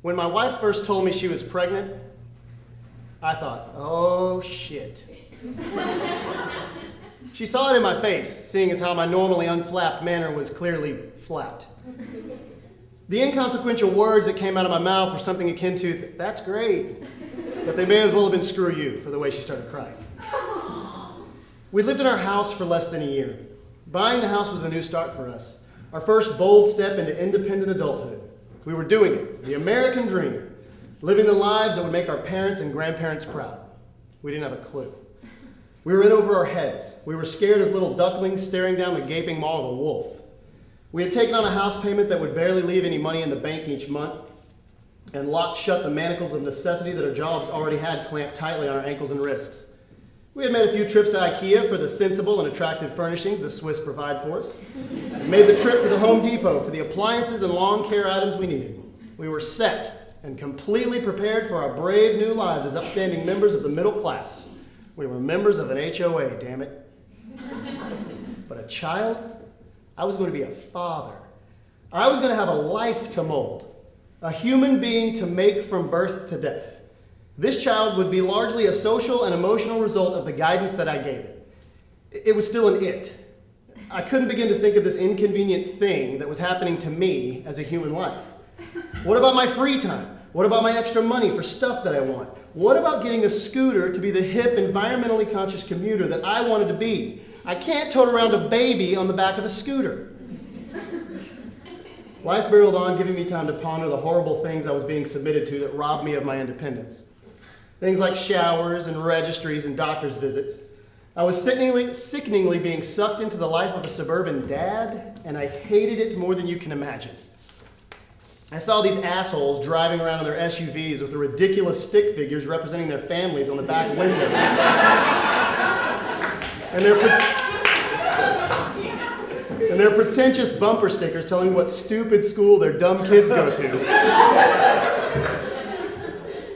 When my wife first told me she was pregnant, I thought, oh shit. She saw it in my face, seeing as how my normally unflapped manner was clearly flapped. The inconsequential words that came out of my mouth were something akin to, that's great, but they may as well have been screw you for the way she started crying. We lived in our house for less than a year. Buying the house was a new start for us, our first bold step into independent adulthood. We were doing it, the American dream, living the lives that would make our parents and grandparents proud. We didn't have a clue. We were in over our heads. We were scared as little ducklings staring down the gaping maw of a wolf. We had taken on a house payment that would barely leave any money in the bank each month and locked shut the manacles of necessity that our jobs already had clamped tightly on our ankles and wrists. We had made a few trips to IKEA for the sensible and attractive furnishings the Swiss provide for us. We made the trip to the Home Depot for the appliances and lawn care items we needed. We were set and completely prepared for our brave new lives as upstanding members of the middle class. We were members of an HOA, damn it. But a child? I was going to be a father. I was going to have a life to mold, a human being to make from birth to death. This child would be largely a social and emotional result of the guidance that I gave it. It was still an it. I couldn't begin to think of this inconvenient thing that was happening to me as a human life. What about my free time? What about my extra money for stuff that I want? What about getting a scooter to be the hip, environmentally conscious commuter that I wanted to be? I can't tote around a baby on the back of a scooter. Life barreled on, giving me time to ponder the horrible things I was being submitted to that robbed me of my independence. Things like showers and registries and doctor's visits. I was sickeningly being sucked into the life of a suburban dad, and I hated it more than you can imagine. I saw these assholes driving around in their SUVs with the ridiculous stick figures representing their families on the back windows. And their pretentious bumper stickers telling me what stupid school their dumb kids go to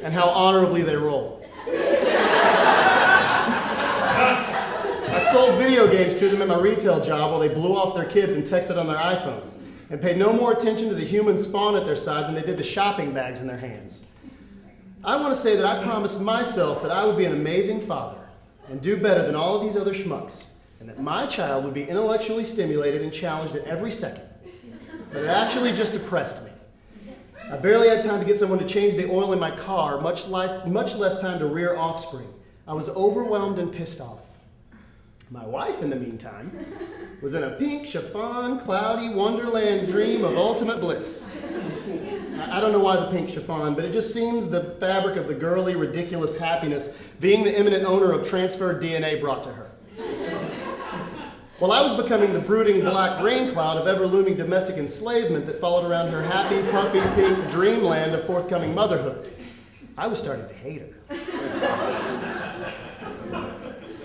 and how honorably they roll. I sold video games to them at my retail job while they blew off their kids and texted on their iPhones and paid no more attention to the human spawn at their side than they did the shopping bags in their hands. I want to say that I promised myself that I would be an amazing father and do better than all of these other schmucks, and that my child would be intellectually stimulated and challenged at every second. But it actually just depressed me. I barely had time to get someone to change the oil in my car, much less time to rear offspring. I was overwhelmed and pissed off. My wife, in the meantime, was in a pink, chiffon, cloudy wonderland dream of ultimate bliss. I don't know why the pink chiffon, but it just seems the fabric of the girly, ridiculous happiness being the imminent owner of transferred DNA brought to her. While I was becoming the brooding black rain cloud of ever-looming domestic enslavement that followed around her happy, puffy, pink dreamland of forthcoming motherhood, I was starting to hate her.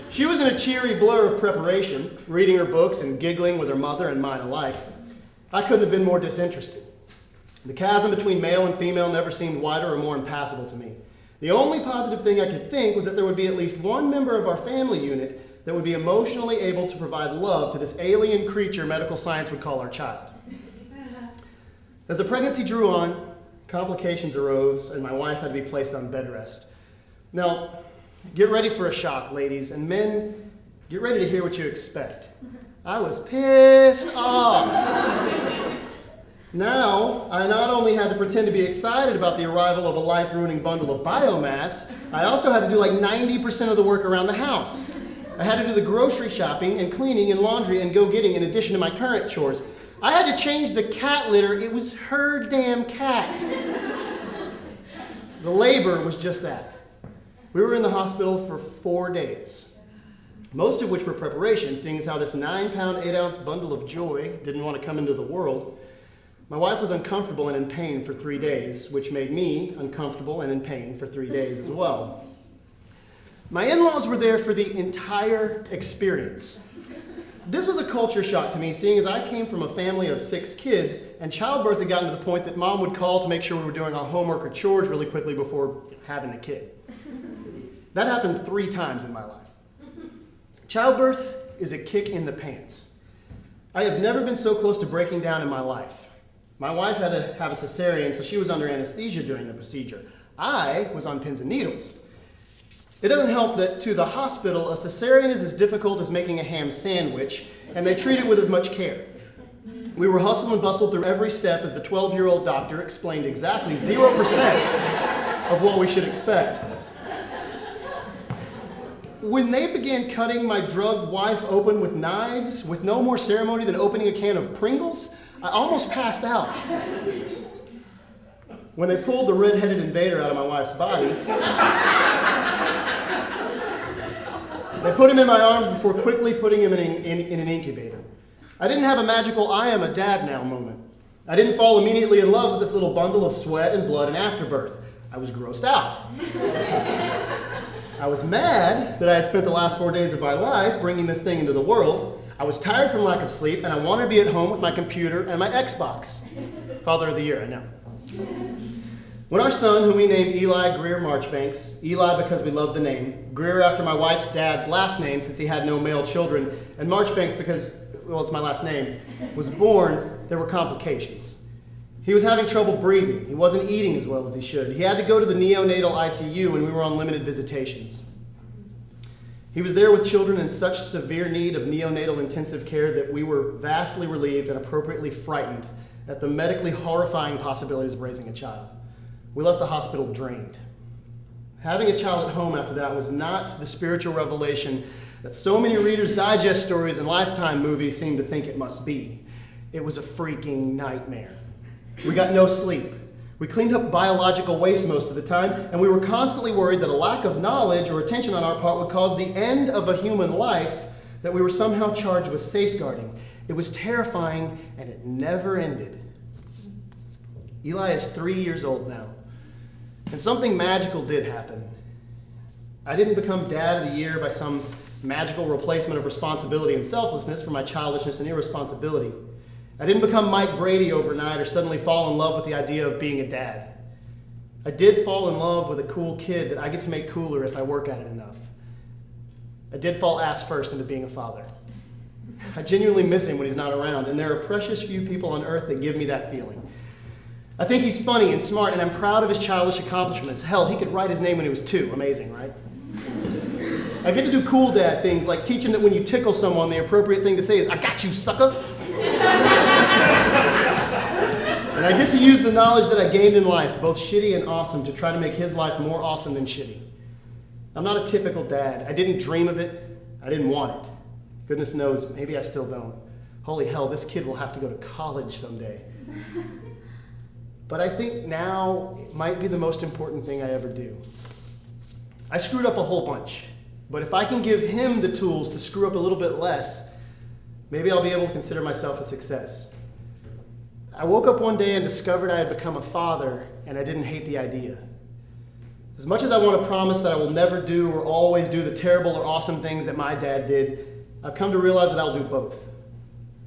She was in a cheery blur of preparation, reading her books and giggling with her mother and mine alike. I couldn't have been more disinterested. The chasm between male and female never seemed wider or more impassable to me. The only positive thing I could think was that there would be at least one member of our family unit that would be emotionally able to provide love to this alien creature medical science would call our child. As the pregnancy drew on, complications arose, and my wife had to be placed on bed rest. Now, get ready for a shock, ladies, and men, get ready to hear what you expect. I was pissed off. Now, I not only had to pretend to be excited about the arrival of a life-ruining bundle of biomass, I also had to do like 90% of the work around the house. I had to do the grocery shopping and cleaning and laundry and go-getting in addition to my current chores. I had to change the cat litter. It was her damn cat. The labor was just that. We were in the hospital for 4 days, most of which were preparation, seeing as how this 9-pound, 8-ounce bundle of joy didn't want to come into the world. My wife was uncomfortable and in pain for 3 days, which made me uncomfortable and in pain for 3 days as well. My in-laws were there for the entire experience. This was a culture shock to me, seeing as I came from a family of 6 kids, and childbirth had gotten to the point that mom would call to make sure we were doing our homework or chores really quickly before having the kid. That happened 3 times in my life. Childbirth is a kick in the pants. I have never been so close to breaking down in my life. My wife had to have a cesarean, so she was under anesthesia during the procedure. I was on pins and needles. It doesn't help that to the hospital, a cesarean is as difficult as making a ham sandwich, and they treat it with as much care. We were hustled and bustled through every step as the 12-year-old doctor explained exactly 0% of what we should expect. When they began cutting my drugged wife open with knives, with no more ceremony than opening a can of Pringles, I almost passed out. When they pulled the red-headed invader out of my wife's body, they put him in my arms before quickly putting him in an incubator. I didn't have a magical I am a dad now moment. I didn't fall immediately in love with this little bundle of sweat and blood and afterbirth. I was grossed out. I was mad that I had spent the last 4 days of my life bringing this thing into the world. I was tired from lack of sleep, and I wanted to be at home with my computer and my Xbox. Father of the Year, I know. When our son, whom we named Eli Greer Marchbanks, Eli because we loved the name, Greer after my wife's dad's last name since he had no male children, and Marchbanks because, well, it's my last name, was born, there were complications. He was having trouble breathing. He wasn't eating as well as he should. He had to go to the neonatal ICU, and we were on limited visitations. He was there with children in such severe need of neonatal intensive care that we were vastly relieved and appropriately frightened at the medically horrifying possibilities of raising a child. We left the hospital drained. Having a child at home after that was not the spiritual revelation that so many Reader's Digest stories and Lifetime movies seem to think it must be. It was a freaking nightmare. We got no sleep. We cleaned up biological waste most of the time, and we were constantly worried that a lack of knowledge or attention on our part would cause the end of a human life that we were somehow charged with safeguarding. It was terrifying, and it never ended. Eli is 3 years old now, and something magical did happen. I didn't become Dad of the Year by some magical replacement of responsibility and selflessness for my childishness and irresponsibility. I didn't become Mike Brady overnight or suddenly fall in love with the idea of being a dad. I did fall in love with a cool kid that I get to make cooler if I work at it enough. I did fall ass first into being a father. I genuinely miss him when he's not around, and there are precious few people on earth that give me that feeling. I think he's funny and smart, and I'm proud of his childish accomplishments. Hell, he could write his name when he was 2. Amazing, right? I get to do cool dad things like teach him that when you tickle someone, the appropriate thing to say is, "I got you, sucker." And I get to use the knowledge that I gained in life, both shitty and awesome, to try to make his life more awesome than shitty. I'm not a typical dad. I didn't dream of it. I didn't want it. Goodness knows, maybe I still don't. Holy hell, this kid will have to go to college someday. But I think now it might be the most important thing I ever do. I screwed up a whole bunch, but if I can give him the tools to screw up a little bit less, maybe I'll be able to consider myself a success. I woke up one day and discovered I had become a father, and I didn't hate the idea. As much as I want to promise that I will never do or always do the terrible or awesome things that my dad did, I've come to realize that I'll do both.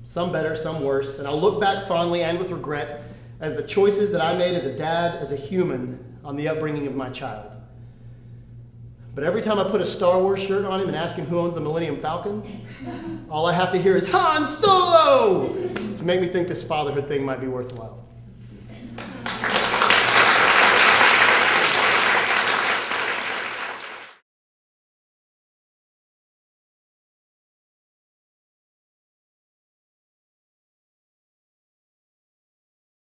Some better, some worse, and I'll look back fondly and with regret as the choices that I made as a dad, as a human, on the upbringing of my child. But every time I put a Star Wars shirt on him and ask him who owns the Millennium Falcon, all I have to hear is Han Solo to make me think this fatherhood thing might be worthwhile.